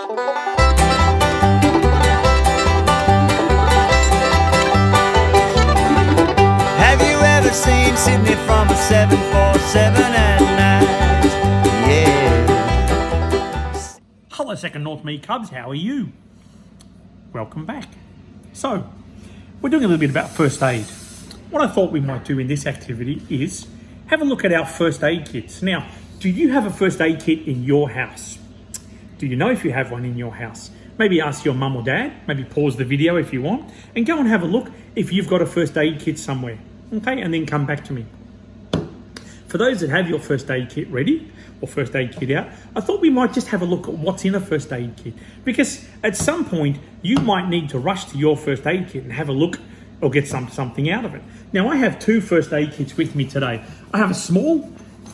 Have you ever seen Sydney from a 747 at night? Yeah. Hello, second Northmead Cubs. How are you? Welcome back. So, we're doing a little bit about first aid. What I thought we might do in this activity is have a look at our first aid kits. Now, do you have a first aid kit in your house? Do you know if you have one in your house? Maybe ask your mum or dad, maybe pause the video if you want, and go and have a look if you've got a first aid kit somewhere, okay? And then come back to me. For those that have your first aid kit ready, or first aid kit out, I thought we might just have a look at what's in a first aid kit. Because at some point, you might need to rush to your first aid kit and have a look or get something out of it. Now, I have two first aid kits with me today. I have a small,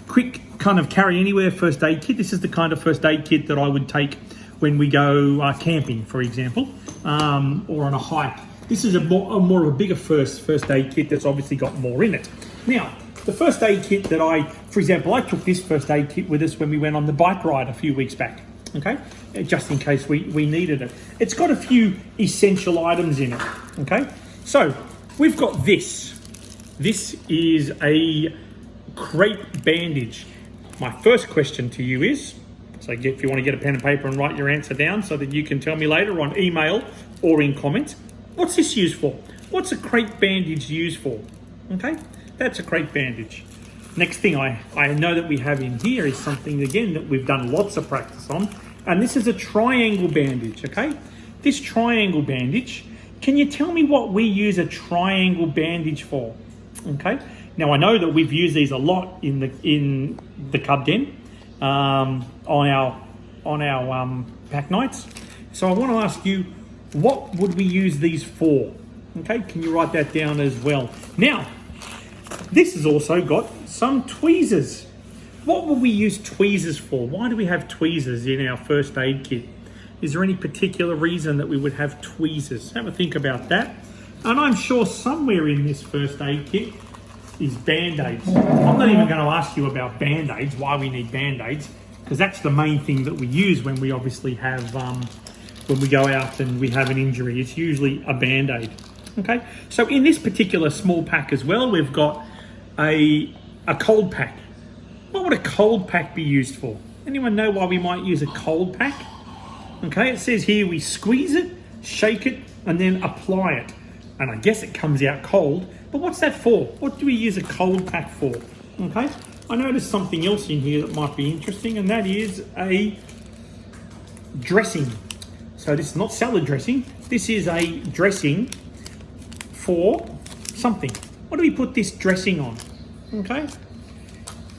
quick kind of carry anywhere first aid kit. This is the kind of first aid kit that I would take when we go camping, for example, or on a hike. This is a more of a bigger first aid kit that's obviously got more in it. Now, the first aid kit that for example, I took this first aid kit with us when we went on the bike ride a few weeks back, okay? Just in case we needed it. It's got a few essential items in it, okay? So, we've got this. This is a crepe bandage. My first question to you is, so if you want to get a pen and paper and write your answer down so that you can tell me later on email or in comments, what's this used for? What's a crepe bandage used for? Okay, that's a crepe bandage. Next thing I know that we have in here is something, again, that we've done lots of practice on, and this is a triangle bandage, okay? This triangle bandage, can you tell me what we use a triangle bandage for? Okay, now I know that we've used these a lot in the Cub Den on our pack nights. So I want to ask you, what would we use these for? Okay, can you write that down as well? Now, this has also got some tweezers. What would we use tweezers for? Why do we have tweezers in our first aid kit? Is there any particular reason that we would have tweezers? Have a think about that. And I'm sure somewhere in this first aid kit is Band-Aids. I'm not even going to ask you about Band-Aids, why we need Band-Aids, because that's the main thing that we use when we obviously have, when we go out and we have an injury. It's usually a Band-Aid. Okay, so in this particular small pack as well, we've got a cold pack. What would a cold pack be used for? Anyone know why we might use a cold pack? Okay, it says here we squeeze it, shake it, and then apply it. And I guess it comes out cold, but what's that for? What do we use a cold pack for? Okay, I noticed something else in here that might be interesting, and that is a dressing. So this is not salad dressing, this is a dressing for something. What do we put this dressing on? Okay,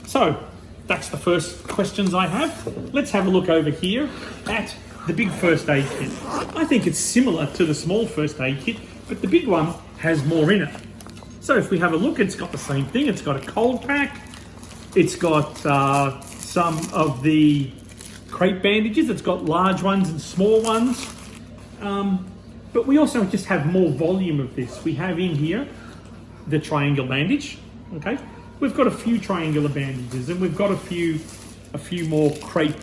so that's the first questions I have. Let's have a look over here at the big first aid kit. I think it's similar to the small first aid kit, but the big one has more in it. So if we have a look, it's got the same thing. It's got a cold pack. It's got some of the crepe bandages. It's got large ones and small ones. But we also just have more volume of this. We have in here the triangle bandage, okay? We've got a few triangular bandages, and we've got a few more crepe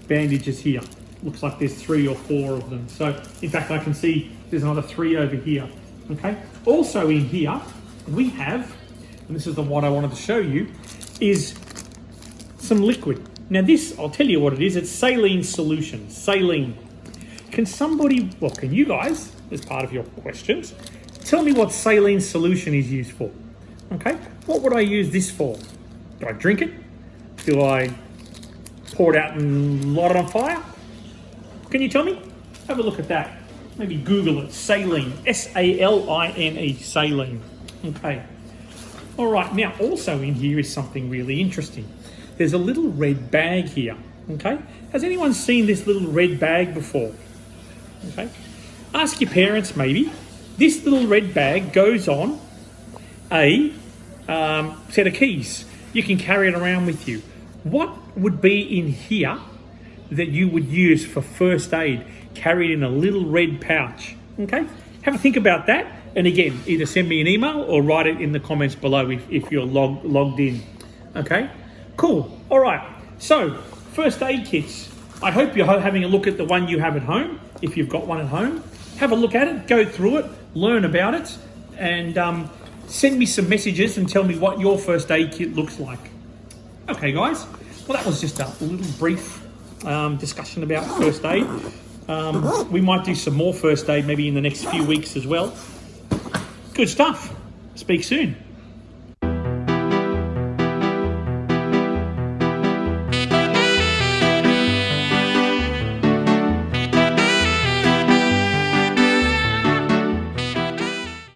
bandages here. Looks like there's 3 or 4 of them. So in fact, I can see there's another 3 over here, okay? Also in here, we have, and this is the one I wanted to show you, is some liquid. Now this, I'll tell you what it is, it's saline solution, saline. Can somebody, well, can you guys, as part of your questions, tell me what saline solution is used for? Okay, what would I use this for? Do I drink it? Do I pour it out and light it on fire? Can you tell me? Have a look at that. Maybe Google it, saline, S-A-L-I-N-E, saline. Okay. All right, now also in here is something really interesting. There's a little red bag here, okay? Has anyone seen this little red bag before? Okay. Ask your parents maybe. This little red bag goes on a set of keys. You can carry it around with you. What would be in here that you would use for first aid, carried in a little red pouch? Okay, have a think about that. And again, either send me an email or write it in the comments below if you're logged in. Okay, cool. All right, so first aid kits. I hope you're having a look at the one you have at home, if you've got one at home. Have a look at it, go through it, learn about it, and send me some messages and tell me what your first aid kit looks like. Okay, guys. Well, that was just a little brief discussion about first aid. We might do some more first aid maybe in the next few weeks as well. Good stuff. Speak soon.